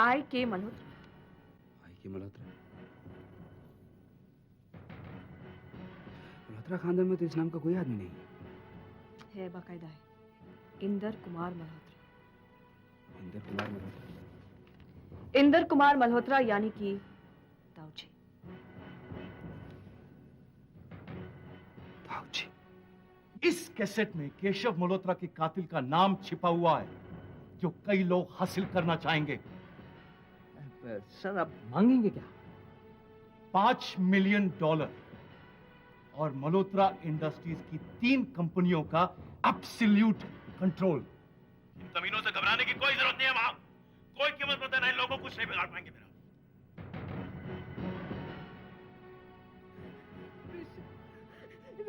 I.K. Malhotra. आई के मल्होत्रा? मल्होत्रा खानदान में तो इस नाम का कोई आदमी नहीं है, बाकायदा है, इंदर कुमार मल्होत्रा। इंदर कुमार मल्होत्रा? इंदर कुमार मल्होत्रा यानी कि ताऊजी। ताऊजी? इस कैसेट में केशव मल्होत्रा के कातिल का नाम छिपा हुआ है जो कई लोग हासिल करना चाहेंगे। सर आप मांगेंगे क्या? $5 मिलियन और मल्होत्रा इंडस्ट्रीज की 3 कंपनियों का एब्सोल्यूट कंट्रोल। इन कमीनों से घबराने की कोई जरूरत नहीं है। वहां कोई कीमत पर देना इन लोगों को कुछ नहीं बिगाड़ पाएंगे मेरा।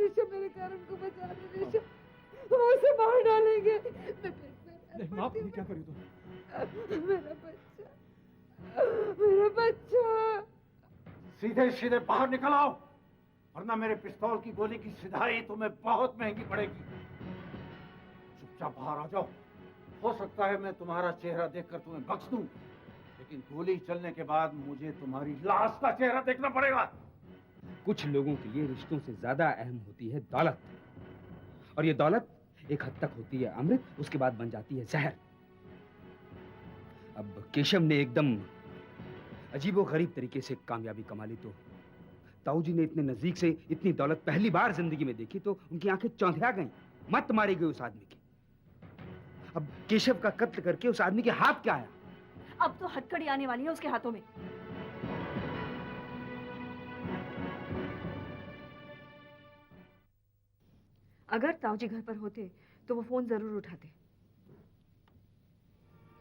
ऋषभ, मेरे कारण को बचा दे ऋषभ, वो उसे मार डालेंगे। माफ नहीं, क्या करी तुम? मेरा बच्चा, मेरा बच्चा। सीधे सीधे बाहर निकल आओ, वरना मेरे पिस्तौल की गोली की सिधाई तुम्हें बहुत महंगी पड़ेगी। चुपचाप बाहर आ जाओ। हो सकता है मैं तुम्हारा चेहरा देखकर तुम्हें बख्श दूं, लेकिन गोली चलने के बाद मुझे तुम्हारी लाश का चेहरा देखना पड़ेगा। कुछ लोगों के लिए रिश्तों से ज्यादा अहम होती है दौलत, और ये दौलत एक हद तक होती है अमृत, उसके बाद बन जाती है जहर। अब केशव ने एकदम अजीबोगरीब तरीके से कामयाबी कमा ली, तो ताऊजी ने इतने नजदीक से इतनी दौलत पहली बार जिंदगी में देखी, तो उनकी आंखें चौंधिया गईं, मत मारी गई उस आदमी की। अब केशव का कत्ल करके उस आदमी के हाथ क्या आया? अब तो हथकड़ी आने वाली है उसके हाथों में। अगर ताऊजी घर पर होते तो वो फोन जरूर उठाते।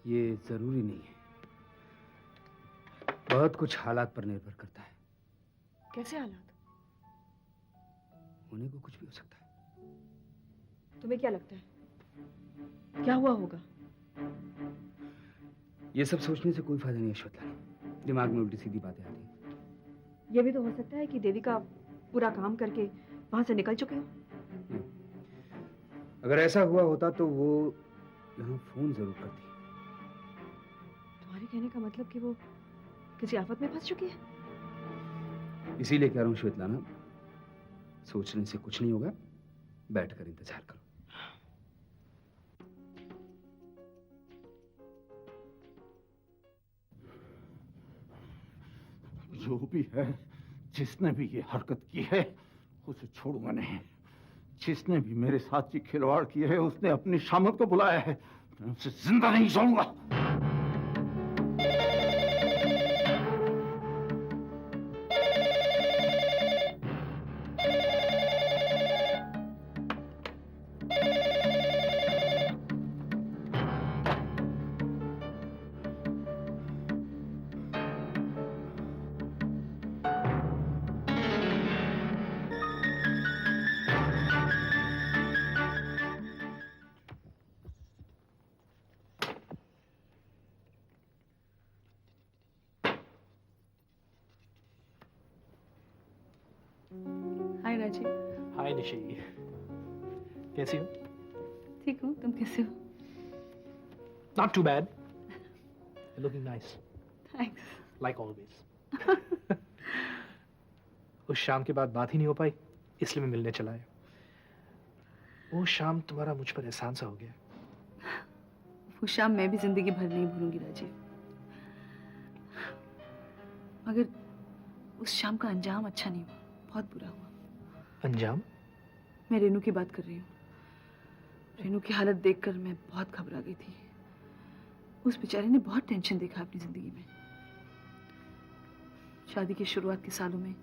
ये जरूरी नहीं है, बहुत कुछ हालात पर निर्भर करता है। कैसे हालात? होने को कुछ भी हो सकता है। तुम्हें क्या लगता है क्या हुआ होगा? ये सब सोचने से कोई फायदा नहीं है श्वेता, दिमाग में उल्टी सीधी बातें आती हैं। ये भी तो हो सकता है कि देविका पूरा काम करके वहां से निकल चुके हो। अगर ऐसा हुआ होता तो वो यहाँ फोन जरूर करती। तुम्हारे कहने का मतलब कि वो किसी आफत में फंस चुकी है? इसीलिए कह रहा हूँ श्वेतलाना, सोचने से कुछ नहीं होगा, बैठकर इंतजार करो। जो भी है, जिसने भी ये हरकत की है, उसे छोड़ूंगा नहीं। जिसने भी मेरे साथ ये खिलवाड़ किया है, उसने अपनी शामत को बुलाया है, मैं उसे जिंदा नहीं छोड़ूंगा। हाय राजी। हाय निशी, कैसी हो? ठीक हूँ, तुम कैसे हो? Not too bad. You're looking nice. Thanks. Like always. उस शाम के बाद बात ही नहीं हो पाई, इसलिए मैं मिलने चला आया। वो शाम तुम्हारा मुझ पर एहसान सा हो गया। वो शाम मैं भी जिंदगी भर नहीं भूलूंगी राजीव। मगर उस शाम का अंजाम अच्छा नहीं हुआ, बहुत बुरा हुआ। अंजाम? मैं रेनू की बात कर रही हूँ। रेनू की हालत देखकर मैं बहुत घबरा गई थी। उस बेचारे ने बहुत टेंशन देखा अपनी जिंदगी में। शादी की शुरुआत के सालों में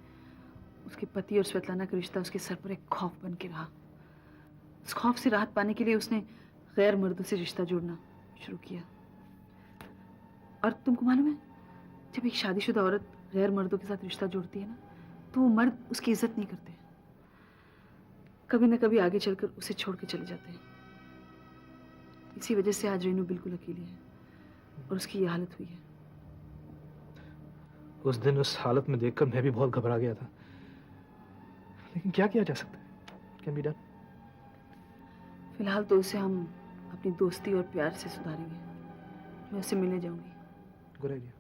उसके पति और स्वेतलाना का रिश्ता उसके सर पर एक खौफ बन के रहा। उस खौफ से राहत पाने के लिए उसने गैर मर्दों से रिश्ता जोड़ना शुरू किया। और तुमको मालूम है, जब एक शादीशुदा औरत गैर मर्दों के साथ रिश्ता जोड़ती है ना, तो वो मर्द उसकी इज्जत नहीं करते, कभी न कभी आगे चलकर उसे छोड़ के चले जाते हैं। इसी वजह से आज रेनू बिल्कुल अकेली है और उसकी ये हालत हुई है। उस दिन उस हालत में देखकर मैं भी बहुत घबरा गया था, लेकिन क्या किया जा सकता है? Can be done. फिलहाल तो उसे हम अपनी दोस्ती और प्यार से सुधारेंगे। मैं उससे मिलने जाऊंगी। Good idea.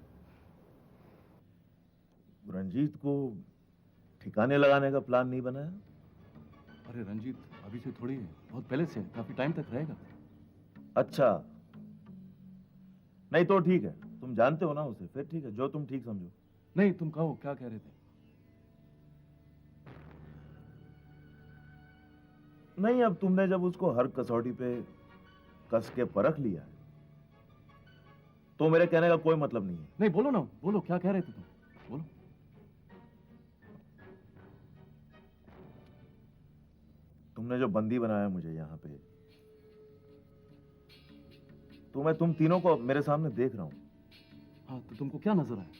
रंजीत को ठिकाने लगाने का प्लान नहीं बनाया? अरे रंजीत अभी से थोड़ी है, बहुत पहले से है, काफी टाइम तक रहेगा। अच्छा, नहीं तो ठीक है, तुम जानते हो ना उसे, फिर ठीक है, जो तुम ठीक समझो। नहीं तुम कहो, क्या कह रहे थे? नहीं, अब तुमने जब उसको हर कसौटी पे कस के परख लिया है तो मेरे कहने का कोई मतलब नहीं है। नहीं बोलो ना, बोलो क्या कह रहे थे तुम, बोलो। तुमने जो बंदी बनाया मुझे यहाँ पे, तो मैं तुम तीनों को मेरे सामने देख रहा हूँ। हाँ तो तुमको क्या नजर आया?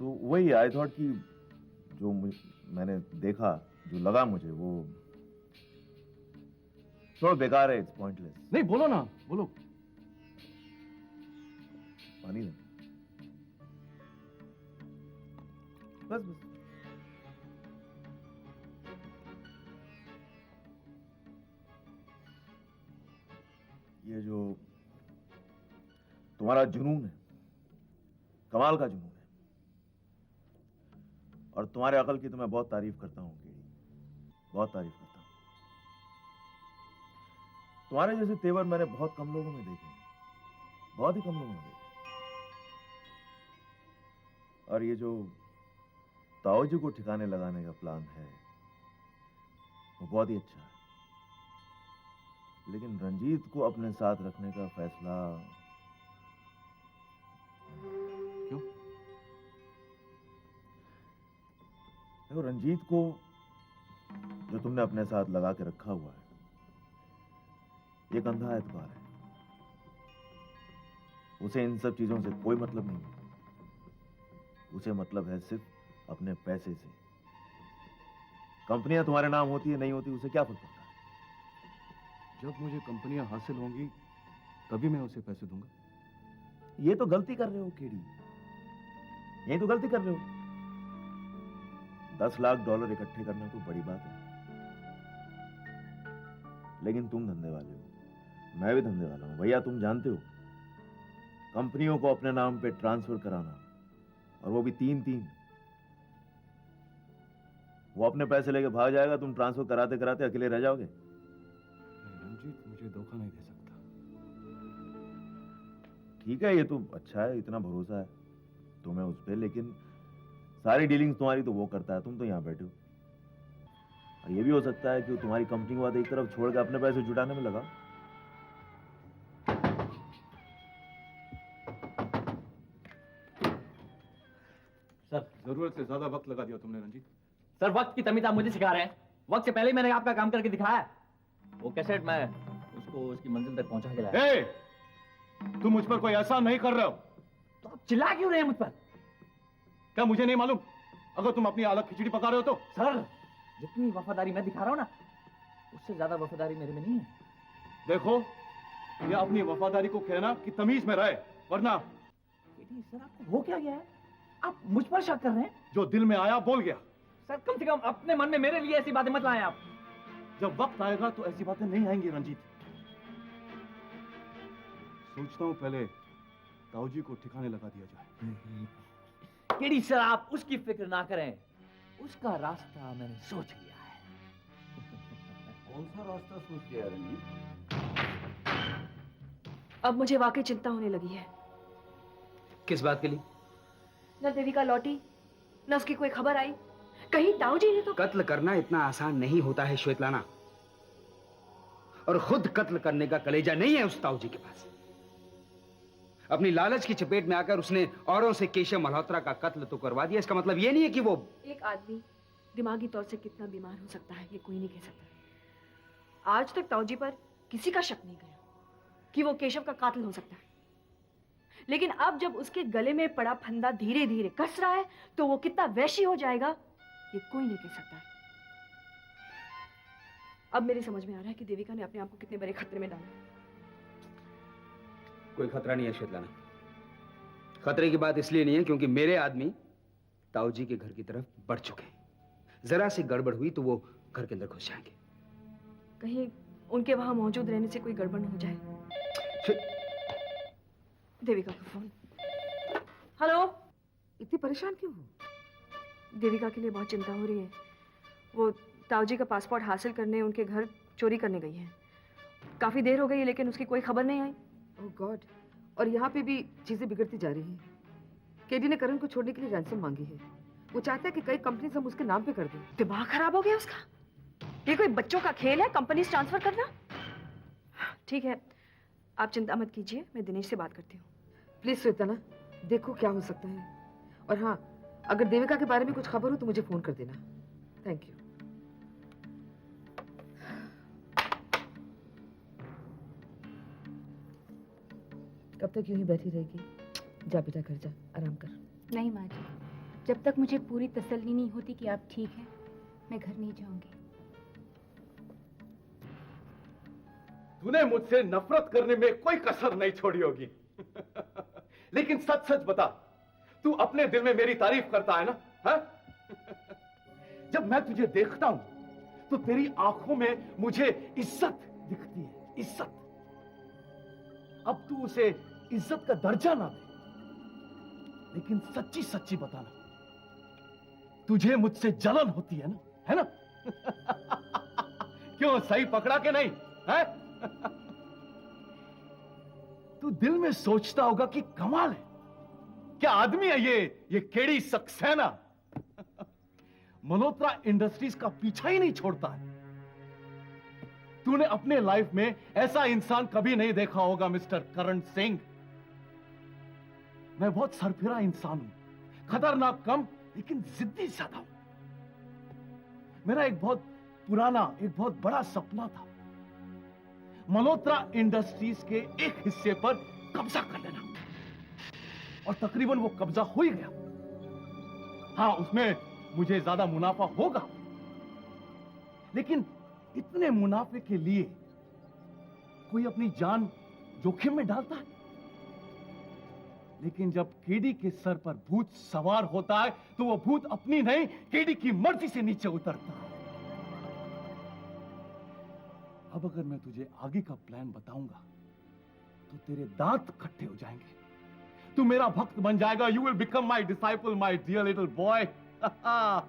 तो वही आई थॉट कि जो मैंने देखा, जो लगा मुझे, वो थोड़ा बेकार है, इट्स पॉइंटलेस। नहीं बोलो ना, बोलो। पानी दे। बस बस। ये जो तुम्हारा जुनून है, कमाल का जुनून है, और तुम्हारे अकल की तो मैं बहुत तारीफ करता हूँ केडी, बहुत तारीफ करता हूँ। तुम्हारे जैसे तेवर मैंने बहुत कम लोगों में देखे, बहुत ही कम लोगों में देखे। और ये जो ताऊजी को ठिकाने लगाने का प्लान है, वो बहुत ही अच्छा है, लेकिन रंजीत को अपने साथ रखने का फैसला क्यों? देखो, रंजीत को जो तुमने अपने साथ लगा के रखा हुआ है, एक अंधा एतबार है। उसे इन सब चीजों से कोई मतलब नहीं है। उसे मतलब है सिर्फ अपने पैसे से। कंपनियां तुम्हारे नाम होती है नहीं होती, उसे क्या फर्क पड़ता है? जब मुझे कंपनियां हासिल होंगी तभी मैं उसे पैसे दूंगा। ये तो गलती कर रहे हो केडी, यही तो गलती कर रहे हो। $10 लाख इकट्ठे करना कोई बड़ी बात है, लेकिन तुम धंधे वाले हो, मैं भी धंधे वाला हूं भैया। तुम जानते हो, कंपनियों को अपने नाम पे ट्रांसफर कराना, और वो भी 3-3, वो अपने पैसे लेके भाग जाएगा, तुम ट्रांसफर कराते कराते अकेले रह जाओगे। रंजीत मुझे धोखा नहीं दे सकता। ठीक है, ये तो अच्छा है, इतना भरोसा है तुम्हें उस पर, लेकिन सारी डीलिंग्स तुम्हारी तो वो करता है, तुम तो यहाँ बैठे हो। और ये भी हो सकता है कि तुम्हारी कंपनी को बात एक तरफ छोड़ के अपने पैसे जुटाने में लगा। सर जरूरत से ज्यादा वक्त लगा दिया तुमने रंजीत। सर वक्त की तमीज आप मुझे सिखा रहे हैं? वक्त से पहले ही मैंने आपका काम करके दिखाया है। वो कैसेट मैं उसको उसकी मंजिल तक पहुंचा के लाया। ए, तुम मुझ पर कोई एहसान नहीं कर रहे हो। तो आप चिल्ला क्यों रहे हैं मुझ पर? क्या मुझे नहीं मालूम अगर तुम अपनी अलग खिचड़ी पका रहे हो तो? सर जितनी वफादारी मैं दिखा रहा हूं ना, उससे ज्यादा वफादारी मेरे में नहीं है। देखो, ये अपनी वफादारी को कहना कि तमीज में रहे, वरना। सर आपको हो क्या गया है? आप मुझ पर शक कर रहे हैं? जो दिल में आया बोल गया। सर कम से कम अपने मन में मेरे लिए ऐसी बातें मत लाएं आप। जब वक्त आएगा तो ऐसी बातें नहीं आएंगी रंजीत। सोचता हूं पहले ताऊजी को ठिकाने लगा दिया जाए। केडी सर आप उसकी फिक्र ना करें, उसका रास्ता मैंने सोच लिया है। कौन सा रास्ता सोच लिया रंजीत? अब मुझे वाकई चिंता होने लगी है। किस बात के लिए? न देविका लौटी, न उसकी कोई खबर आई। कहीं ताऊजी ने तो... कत्ल करना इतना आसान नहीं होता है श्वेतलाना, और खुद कत्ल करने का कलेजा नहीं है उस ताऊजी के पास। अपनी लालच की चपेट में आकर उसने औरों से केशव मल्होत्रा का कत्ल तो करवा दिया। इसका मतलब ये नहीं है कि वो... एक आदमी दिमागी तौर से कितना बीमार हो सकता है ये कोई नहीं कह सकता। आज तक ताऊजी पर किसी का शक नहीं गया कि वो केशव का कातिल हो सकता है, लेकिन अब जब उसके गले में पड़ा फंदा धीरे धीरे कस रहा है तो वो कितना वैशी हो जाएगा ये कोई नहीं कह सकता है। अब मेरी समझ में आ रहा है कि देविका ने अपने आप को कितने बड़े खतरे में डाला। कोई खतरा नहीं है श्वेतलाना। खतरे की बात इसलिए नहीं है क्योंकि मेरे आदमी ताऊजी के घर की तरफ बढ़ चुके हैं। जरा सी गड़बड़ हुई तो वो घर के अंदर घुस जाएंगे। कहीं उनके वहां मौजूद रहने से कोई गड़बड़ न हो जाए। देविका का फोन। हेलो। इतनी परेशान क्यों हो? देविका के लिए बहुत चिंता हो रही है। वो ताऊजी का पासपोर्ट हासिल करने उनके घर चोरी करने गई है। काफी देर हो गई है लेकिन उसकी कोई खबर नहीं आई। ओह गॉड, और यहाँ पे भी चीजें बिगड़ती जा रही हैं। केडी ने करण को छोड़ने के लिए रैंसम मांगी है। वो चाहता है कि कई कंपनीज हम उसके नाम पे कर दें। दिमाग खराब हो गया उसका? ये कोई बच्चों का खेल है कंपनी ट्रांसफर करना? ठीक है, आप चिंता मत कीजिए, मैं दिनेश से बात करती हूँ। प्लीज स्वेतना, देखो क्या हो सकता है। और हाँ, अगर देविका के बारे में कुछ खबर हो तो मुझे फोन कर देना। Thank you. कब तक यूं ही बैठी रहेगी? जा बेटा घर जा, आराम कर। नहीं माँ जी, जब तक मुझे पूरी तसल्ली नहीं होती कि आप ठीक हैं, मैं घर नहीं जाऊंगी। तूने मुझसे नफरत करने में कोई कसर नहीं छोड़ी होगी। लेकिन सच सच बता, तू अपने दिल में मेरी तारीफ करता है ना? हा? जब मैं तुझे देखता हूं तो तेरी आंखों में मुझे इज्जत दिखती है, इज्जत। अब तू उसे इज्जत का दर्जा ना दे, लेकिन सच्ची सच्ची बताना, तुझे मुझसे जलन होती है ना? है ना? क्यों, सही पकड़ा के नहीं है? तू दिल में सोचता होगा कि कमाल है, क्या आदमी है ये केडी सक्सेना। मल्होत्रा इंडस्ट्रीज का पीछा ही नहीं छोड़ता है। तूने अपने लाइफ में ऐसा इंसान कभी नहीं देखा होगा मिस्टर करण सिंह। मैं बहुत सरफिरा इंसान हूं, खतरनाक कम लेकिन जिद्दी ज्यादा हूं। मेरा एक बहुत पुराना, एक बहुत बड़ा सपना था, मल्होत्रा इंडस्ट्रीज के एक हिस्से पर कब्जा कर लेना, और तकरीबन वो कब्जा हो ही गया। हाँ, उसमें मुझे ज्यादा मुनाफा होगा, लेकिन इतने मुनाफे के लिए कोई अपनी जान जोखिम में डालता है? लेकिन जब केडी के सर पर भूत सवार होता है तो वो भूत अपनी नहीं, केडी की मर्जी से नीचे उतरता है। अब अगर मैं तुझे आगे का प्लान बताऊंगा तो तेरे दांत खट्टे हो जाएंगे। तू मेरा भक्त बन जाएगा। You will become my disciple, my dear little boy. और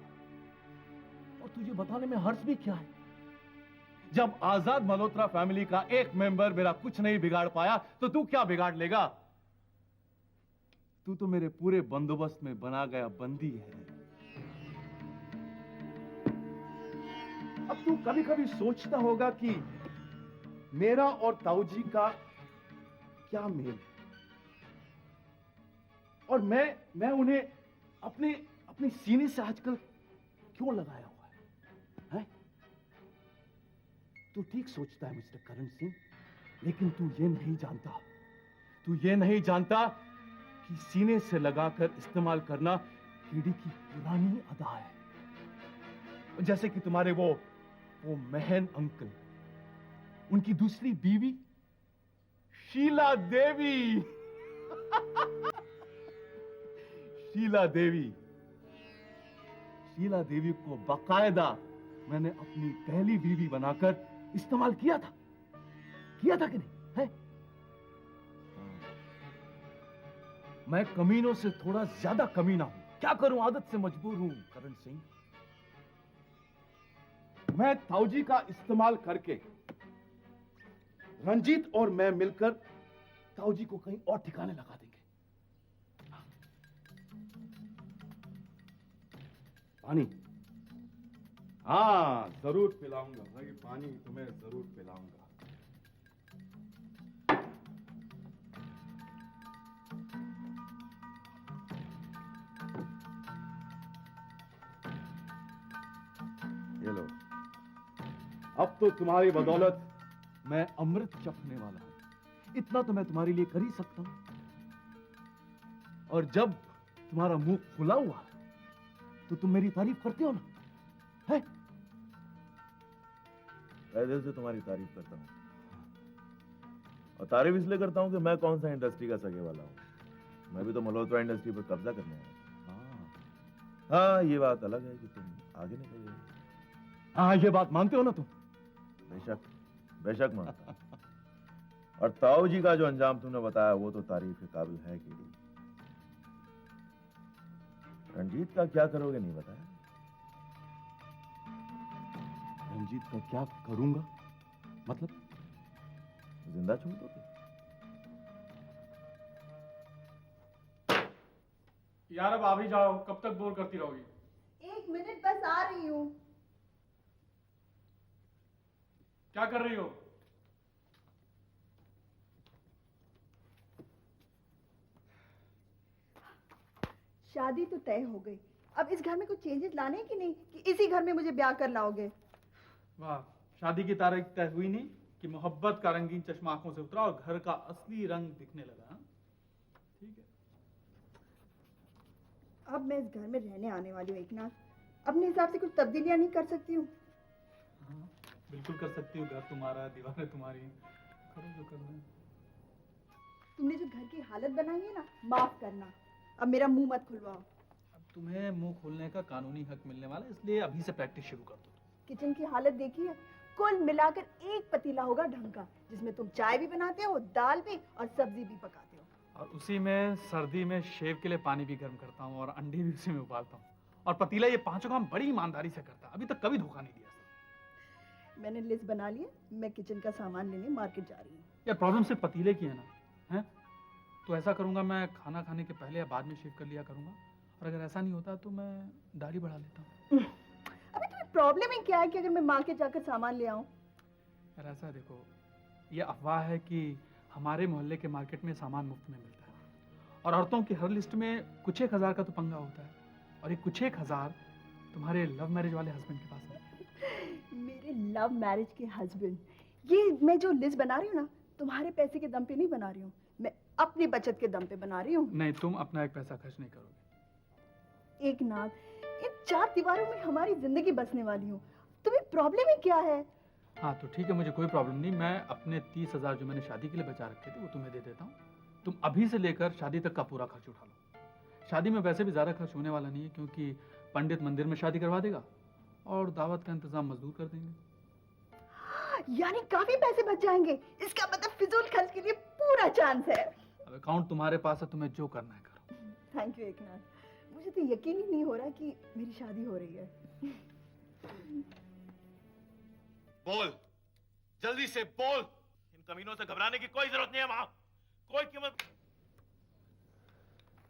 तुझे बताने में हर्ष भी क्या है, जब आजाद मल्होत्रा फैमिली का एक मेंबर मेरा कुछ नहीं बिगाड़ पाया तो तू क्या बिगाड़ लेगा? तू तो मेरे पूरे बंदोबस्त में बना गया बंदी है। अब तू कभी कभी सोचता होगा कि मेरा और ताऊजी का क्या मेल है, और मैं उन्हें अपने सीने से आजकल क्यों लगाया हुआ है? तू ठीक सोचता है मिस्टर करण सिंह, लेकिन तू ये नहीं जानता कि सीने से लगाकर इस्तेमाल करना केडी की पुरानी अदा है। जैसे कि तुम्हारे वो महन अंकल, उनकी दूसरी बीवी शीला देवी। शीला देवी को बाकायदा मैंने अपनी पहली बीवी बनाकर इस्तेमाल किया था कि नहीं है? मैं कमीनों से थोड़ा ज्यादा कमीना हूं, क्या करूं, आदत से मजबूर हूं करण सिंह। मैं ताऊजी का इस्तेमाल करके रंजीत और मैं मिलकर ताऊजी को कहीं और ठिकाने लगा देंगे। पानी, हाँ जरूर पिलाऊंगा भाई, पानी तुम्हें जरूर पिलाऊंगा। ये लो, अब तो तुम्हारी बदौलत मैं अमृत चखने वाला हूं। इतना तो मैं तुम्हारे लिए कर ही सकता हूं। और जब तुम्हारा मुंह खुला हुआ तो तुम मेरी तारीफ करते हो ना? है? मैं दिल से तुम्हारी तारीफ करता हूँ, और तारीफ इसलिए करता हूँ कि मैं कौन सा इंडस्ट्री का सगे वाला हूँ। मैं भी तो मल्होत्रा इंडस्ट्री पर कब्जा करने आया। हाँ, ये बात अलग है कि तुम आगे निकल गए। हाँ, ये बात मानते हो ना तुम? बेशक मानता हूं। और ताऊ जी का जो अंजाम तुमने बताया वो तो तारीफ के काबिल है केडी। रंजीत का क्या करोगे नहीं बताया? रंजीत का क्या करूंगा मतलब? जिंदा छोड़ दोगे? यार अब आ भी जाओ, कब तक बोर करती रहोगी? 1 मिनट बस आ रही हूँ। क्या कर रही हो? शादी तो तय हो गई, अब इस घर में कुछ चेंजेस लाने हैं कि नहीं, कि इसी घर में मुझे ब्याह कर लाओगे? वाह, शादी की तारीख तय हुई नहीं कि मोहब्बत का रंगीन चश्मा आंखों से उतरा और घर का असली रंग दिखने लगा। हाँ? ठीक है। अब मैं इस घर में रहने आने वाली हूँ एकनाथ, अपने हिसाब से कुछ तब्दीलियां नहीं कर सकती हूँ? हाँ, बिल्कुल कर सकती हूँ। घर तुम्हारा, दीवारें तुम्हारी, करो जो करना है। तुमने जो घर की हालत बनाई है ना, माफ करना, अब मेरा मुंह मत खुलवाओ। अब तुम्हें मुंह खोलने का कानूनी हक मिलने वाला है, इसलिए अभी से प्रैक्टिस शुरू कर दो। किचन की हालत देखी है? कुल मिलाकर एक पतीला होगा ढंग का, जिसमें तुम चाय भी बनाते हो, दाल भी और सब्जी भी पकाते हो। और उसी में सर्दी में शेव के लिए पानी भी गर्म करता हूँ और अंडे भी उसी में उबालता हूँ। और पतीला ये पांचों काम बड़ी ईमानदारी से करता है, अभी तक कभी धोखा नहीं दिया। मैंने लिस्ट बना ली है, मैं किचन का सामान लेने मार्केट जा रही हूँ। यार प्रॉब्लम सिर्फ पतीले की है ना, है? तो ऐसा करूंगा, मैं खाना खाने के पहले या बाद में शेव कर लिया करूंगा, और अगर ऐसा नहीं होता तो मैं दाढ़ी बढ़ा लेता हूँ। अभी तुम्हें प्रॉब्लम ही क्या है कि अगर मैं मार्केट जाकर सामान ले आऊँ? यार ऐसा देखो, ये अफवाह है कि हमारे मोहल्ले के मार्केट में सामान मुफ्त में मिलता है, और औरतों की हर लिस्ट में कुछ 1,000 का तो पंगा होता है, और ये कुछ 1,000 तुम्हारे लव मैरिज वाले हस्बैंड के पास है। मेरे लव मैरिज के हस्बैंड? ये मैं जो लिस्ट बना रही हूँ ना, तुम्हारे पैसे के दम पे नहीं बना रही हूँ, मैं अपनी बचत के दम पे बना रही हूँ। नहीं, तुम अपना एक पैसा खर्च नहीं करोगे। एकनाथ, इन 4 दीवारों में हमारी जिंदगी बसने वाली हूँ, तुम्हें प्रॉब्लम ही क्या है? हाँ तो ठीक है, मुझे कोई प्रॉब्लम नहीं। मैं अपने 30,000 जो मैंने शादी के लिए बचा रखे थे वो तुम्हें दे देता हूँ। तुम अभी से लेकर शादी तक का पूरा खर्च उठा लो। शादी में वैसे भी ज़्यादा खर्च होने वाला नहीं है, क्योंकि पंडित मंदिर में शादी करवा देगा और दावत का इंतजाम मजदूर कर देंगे। यानी काफी पैसे बच जाएंगे, इसका मतलब फिजूल खर्च के लिए पूरा चांस है। अब अकाउंट तुम्हारे पास है, तुम्हें जो करना है करो। थैंक यू एकनाथ, मुझे तो यकीन ही नहीं हो रहा कि मेरी शादी हो रही है। बोल, जल्दी से बोल। इन कमीनों से घबराने की कोई जरूरत नहीं है, वहां कोई कीमत।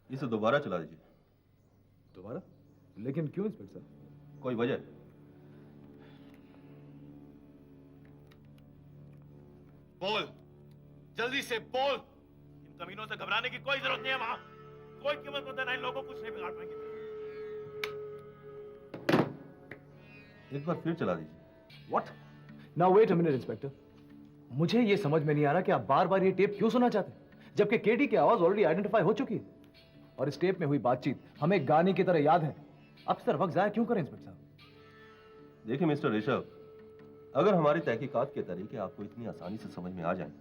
इसे दोबारा चला दीजिए। दोबारा? लेकिन क्यों इंस्पेक्टर साहब? कोई वजह? बोल, जल्दी से बोल। इन कमीनों से घबराने की कोई जरूरत नहीं है, वहां कोई कीमत मत देना, इन लोगों को कुछ नहीं बिगाड़ पाएंगे। एक बार फिर चला दीजिए। What? Now wait a minute, inspector. मुझे ये समझ में नहीं आ रहा कि आप बार बार ये टेप क्यों सुनना चाहते हैं, जबकि केडी की आवाज ऑलरेडी आइडेंटिफाई हो चुकी है और इस टेप में हुई बातचीत हमें गाने की तरह याद है। अब सर वक्त जाया क्यों करें इंस्पेक्टर साहब? देखिए मिस्टर ऋषभ, अगर हमारी तहकीकात के तरीके आपको इतनी आसानी से समझ में आ जाएं,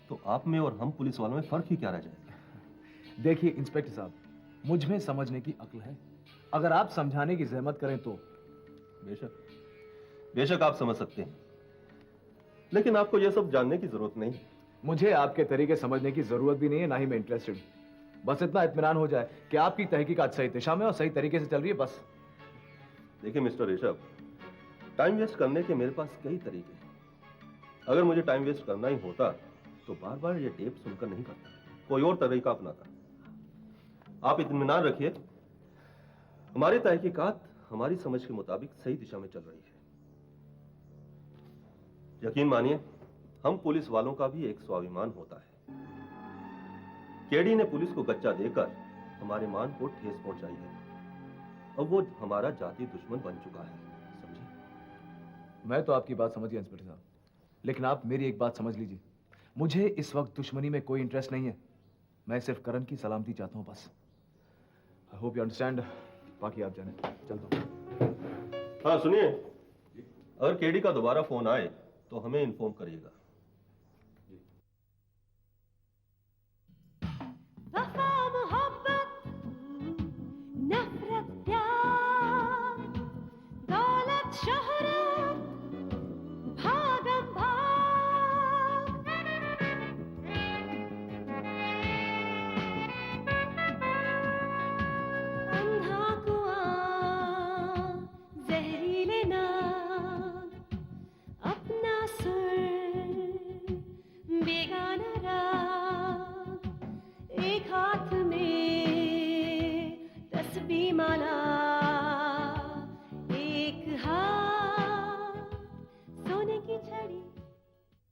तो आप में और हम पुलिस वालों में फर्क ही क्या रह जाएगा? देखिए इंस्पेक्टर साहब, मुझ में समझने की अक्ल है, अगर आप समझाने की जहमत करें तो। बेशक बेशक आप समझ सकते हैं, लेकिन आपको यह सब जानने की जरूरत नहीं। मुझे आपके तरीके समझने की जरूरत भी नहीं है, ना ही मैं इंटरेस्टेड। बस इतना इत्मीनान हो जाए कि आपकी तहकीकात सही दिशा में और सही तरीके से चल रही है, बस। देखिए मिस्टर ऋषभ, टाइम वेस्ट करने के मेरे पास कई तरीके हैं। अगर मुझे टाइम वेस्ट करना ही होता तो बार बार ये टेप सुनकर नहीं करता, कोई और तरीका अपनाता। आप इत्मीनान रखिए, हमारी तहकीकात हमारी समझ के मुताबिक सही दिशा में चल रही है। यकीन मानिए, हम पुलिस वालों का भी एक स्वाभिमान होता है। केडी ने पुलिस को गच्चा देकर हमारे मान को ठेस पहुंचाई है, अब वो हमारा जाति दुश्मन बन चुका है, समझे? मैं तो आपकी बात समझ गया इंस्पेक्टर साहब, लेकिन आप मेरी एक बात समझ लीजिए, मुझे इस वक्त दुश्मनी में कोई इंटरेस्ट नहीं है। मैं सिर्फ करण की सलामती चाहता हूं, बस। I hope you understand. बाकी आप जाने, चलता हूं। हाँ सुनिए, अगर केडी का दोबारा फोन आए तो हमें इन्फॉर्म करिएगा। वफा मोहब्बत नफरत प्यार दौलत शोहरत भागम भाग वाला